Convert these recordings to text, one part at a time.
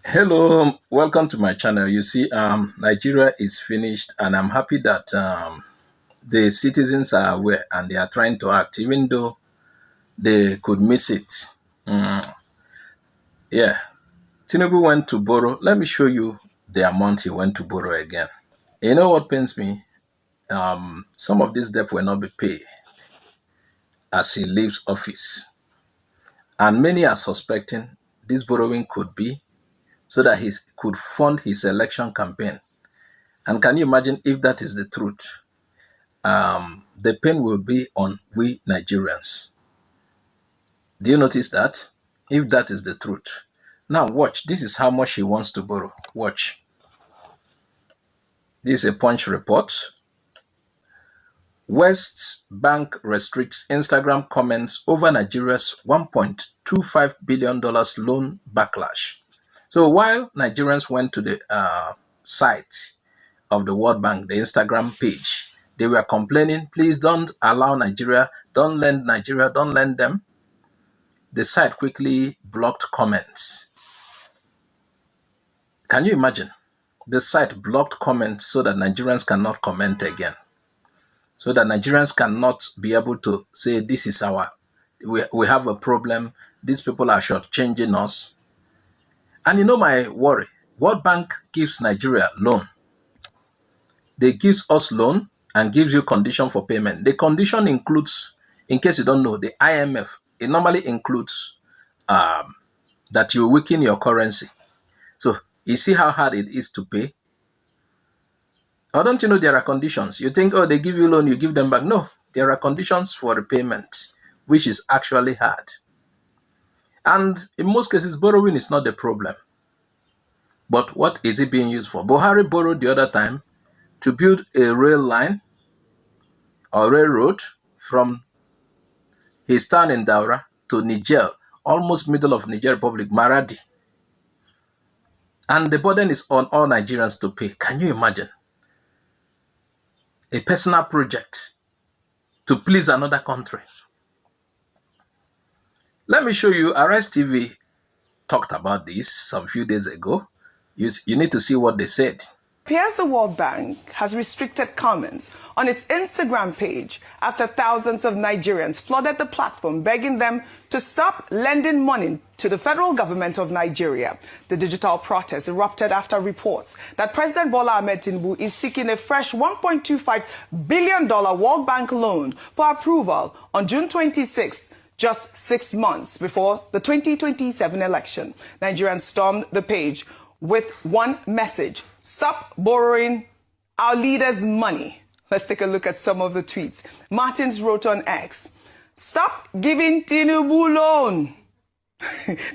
Hello, welcome to my channel. You see, Nigeria is finished, and I'm happy that the citizens are aware and they are trying to act, even though they could miss it. Yeah, Tinubu went to borrow. Let me show you the amount he went to borrow again. You know what pains me? Some of this debt will not be paid as he leaves office, and many are suspecting this borrowing could be so that he could fund his election campaign. And can you imagine if that is the truth? The pain will be on we Nigerians. Do you notice that? If that is the truth. Now watch, this is how much he wants to borrow. Watch. This is a Punch report. West Bank restricts Instagram comments over Nigeria's $1.25 billion loan backlash. So while Nigerians went to the site of the World Bank, the Instagram page, they were complaining, please don't allow Nigeria, don't lend them. The site quickly blocked comments. Can you imagine? The site blocked comments so that Nigerians cannot comment again. So that Nigerians cannot be able to say, this is we have a problem, these people are shortchanging us. And you know my worry, World Bank gives Nigeria loan. They gives us loan and gives you condition for payment. The condition includes, in case you don't know, the IMF, it normally includes that you weaken your currency. So you see how hard it is to pay? Or don't you know there are conditions? You think, oh, they give you loan, you give them back. No, there are conditions for repayment, which is actually hard. And in most cases, borrowing is not the problem. But what is it being used for? Buhari borrowed the other time to build a rail line or railroad from his town in Daura to Niger, almost middle of Niger Republic, Maradi. And the burden is on all Nigerians to pay. Can you imagine? A personal project to please another country. Let me show you, Outrage TV talked about this some few days ago. You need to see what they said. Appears the World Bank has restricted comments on its Instagram page after thousands of Nigerians flooded the platform begging them to stop lending money to the federal government of Nigeria. The digital protest erupted after reports that President Bola Ahmed Tinubu is seeking a fresh $1.25 billion World Bank loan for approval on June 26th. Just 6 months before the 2027 election. Nigerians stormed the page with one message: stop borrowing our leaders' money. Let's take a look at some of the tweets. Martins wrote on X, stop giving Tinubu loan.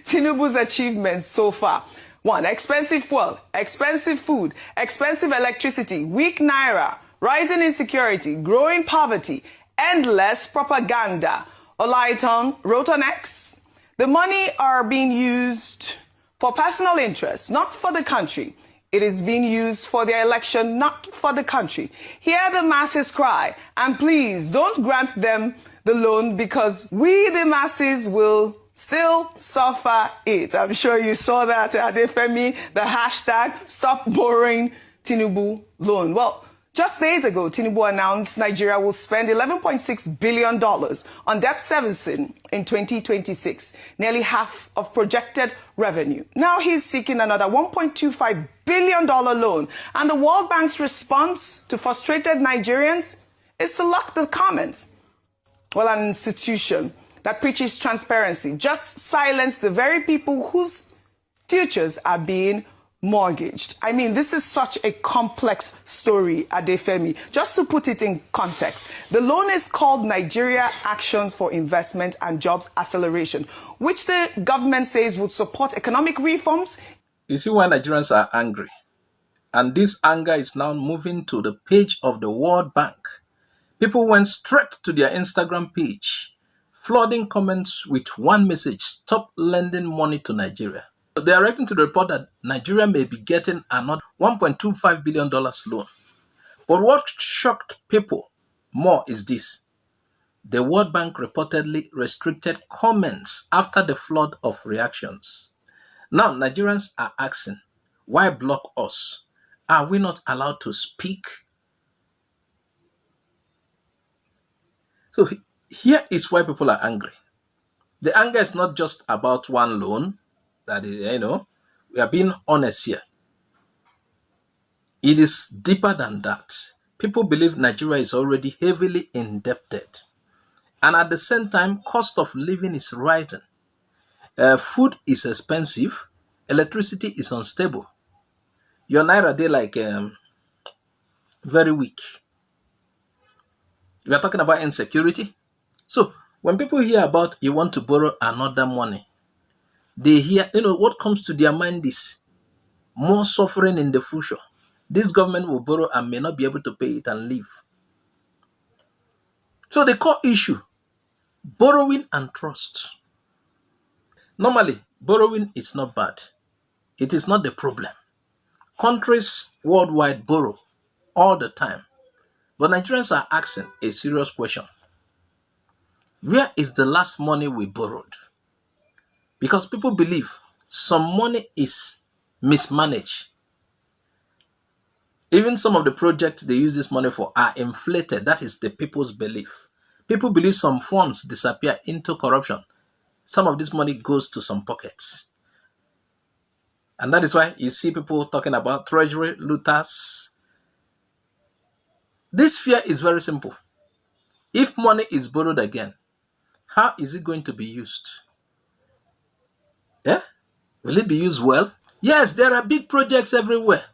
Tinubu's achievements so far: 1. Expensive fuel, expensive food, expensive electricity, weak naira, rising insecurity, growing poverty, endless propaganda. Olaiton wrote on X, the money are being used for personal interest, not for the country. It is being used for their election, not for the country. Hear the masses cry, and please don't grant them the loan because we, the masses, will still suffer it. I'm sure you saw that, Adefemi, the hashtag stop borrowing Tinubu loan. Well, just days ago, Tinubu announced Nigeria will spend $11.6 billion on debt servicing in 2026, nearly half of projected revenue. Now he's seeking another $1.25 billion loan, and the World Bank's response to frustrated Nigerians is to lock the comments. Well, an institution that preaches transparency just silenced the very people whose futures are being mortgaged. I mean, this is such a complex story, Adefemi. Just to put it in context, the loan is called Nigeria Actions for Investment and Jobs Acceleration, which the government says would support economic reforms. You see why Nigerians are angry. And this anger is now moving to the page of the World Bank. People went straight to their Instagram page, flooding comments with one message: stop lending money to Nigeria. They are writing to the report that Nigeria may be getting another $1.25 billion loan. But what shocked people more is this: the World Bank reportedly restricted comments after the flood of reactions. Now, Nigerians are asking, why block us? Are we not allowed to speak? So here is why people are angry. The anger is not just about one loan. That is, we are being honest here. It is deeper than that. People believe Nigeria is already heavily indebted. And at the same time, cost of living is rising. Food is expensive. Electricity is unstable. Your naira day like very weak. We are talking about insecurity. So when people hear about you want to borrow another money, they hear, what comes to their mind is more suffering in the future. This government will borrow and may not be able to pay it and leave. So the core issue, borrowing and trust. Normally, borrowing is not bad. It is not the problem. Countries worldwide borrow all the time. But Nigerians are asking a serious question. Where is the last money we borrowed? Because people believe some money is mismanaged. Even some of the projects they use this money for are inflated. That is the people's belief. People believe some funds disappear into corruption. Some of this money goes to some pockets. And that is why you see people talking about treasury looters. This fear is very simple. If money is borrowed again, how is it going to be used? Yeah? Will it be used well? Yes, there are big projects everywhere.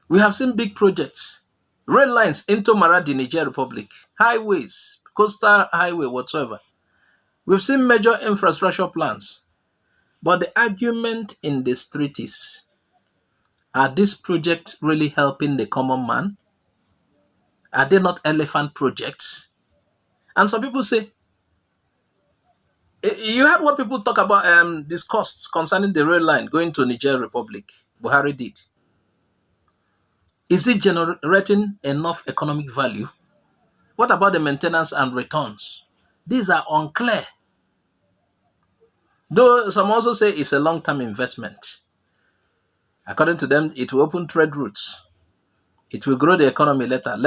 We have seen big projects. Rail lines into Maradi, Niger Republic. Highways, coastal highway, whatsoever. We've seen major infrastructure plans. But the argument in the street is, are these projects really helping the common man? Are they not elephant projects? And some people say, you heard what people talk about these costs concerning the rail line going to Niger Republic. Buhari did. Is it generating enough economic value? What about the maintenance and returns? These are unclear. Though some also say it's a long-term investment. According to them, it will open trade routes. It will grow the economy later.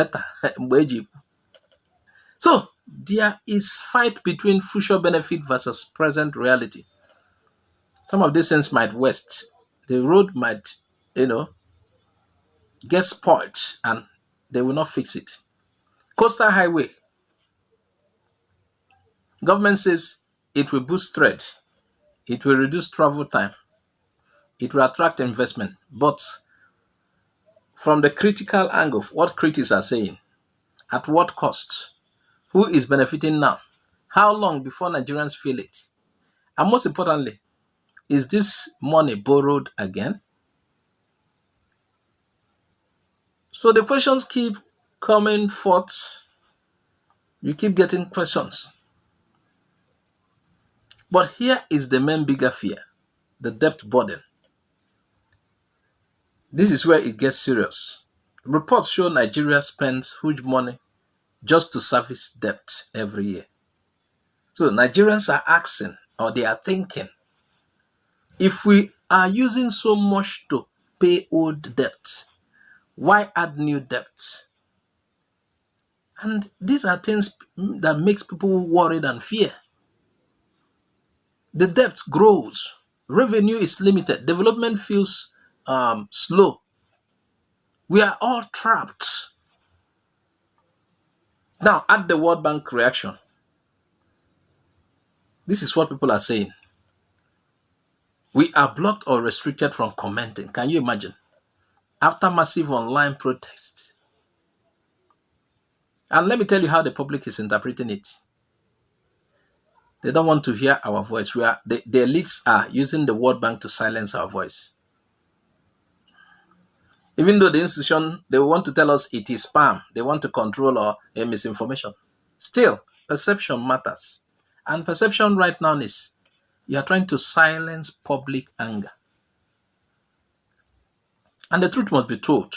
So there is fight between future benefit versus present reality. Some of these things might waste. The road might, get spoiled and they will not fix it. Coastal highway. Government says it will boost trade. It will reduce travel time. It will attract investment. But from the critical angle, what critics are saying, at what cost? Who is benefiting now? How long before Nigerians feel it? And most importantly, is this money borrowed again? So the questions keep coming forth. You keep getting questions. But here is the main bigger fear, the debt burden. This is where it gets serious. Reports show Nigeria spends huge money just to service debt every year. So Nigerians are asking, or they are thinking, if we are using so much to pay old debt, why add new debt? And these are things that makes people worried and fear. The debt grows, revenue is limited, development feels slow. We are all trapped. Now, at the World Bank reaction, this is what people are saying. We are blocked or restricted from commenting. Can you imagine? After massive online protests. And let me tell you how the public is interpreting it. They don't want to hear our voice. The elites are using the World Bank to silence our voice. Even though the institution, they want to tell us it is spam. They want to control or misinformation. Still, perception matters. And perception right now is you are trying to silence public anger. And the truth must be told.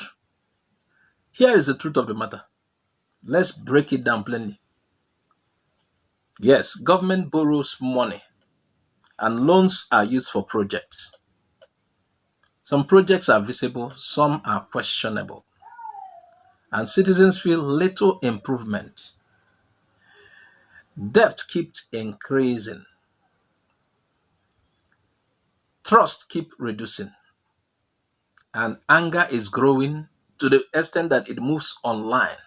Here is the truth of the matter. Let's break it down plainly. Yes, government borrows money And loans are used for projects. Some projects are visible, some are questionable. And citizens feel little improvement. Debt keeps increasing. Trust keeps reducing. And anger is growing to the extent that it moves online.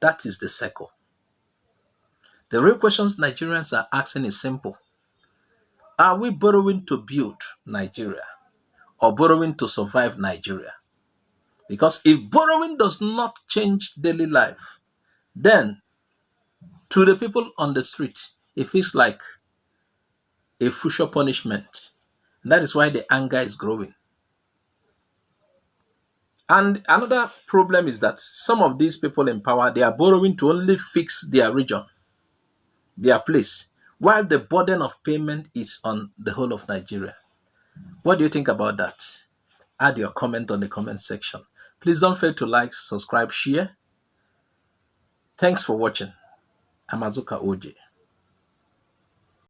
That is the circle. The real questions Nigerians are asking is simple. Are we borrowing to build Nigeria or borrowing to survive Nigeria? Because if borrowing does not change daily life, then to the people on the street, it feels like a future punishment. And that is why the anger is growing. And another problem is that some of these people in power, they are borrowing to only fix their region, their place, while the burden of payment is on the whole of Nigeria. What do you think about that? Add your comment on the comment section. Please don't fail to like, subscribe, share. Thanks for watching. I'm Azuka OJ.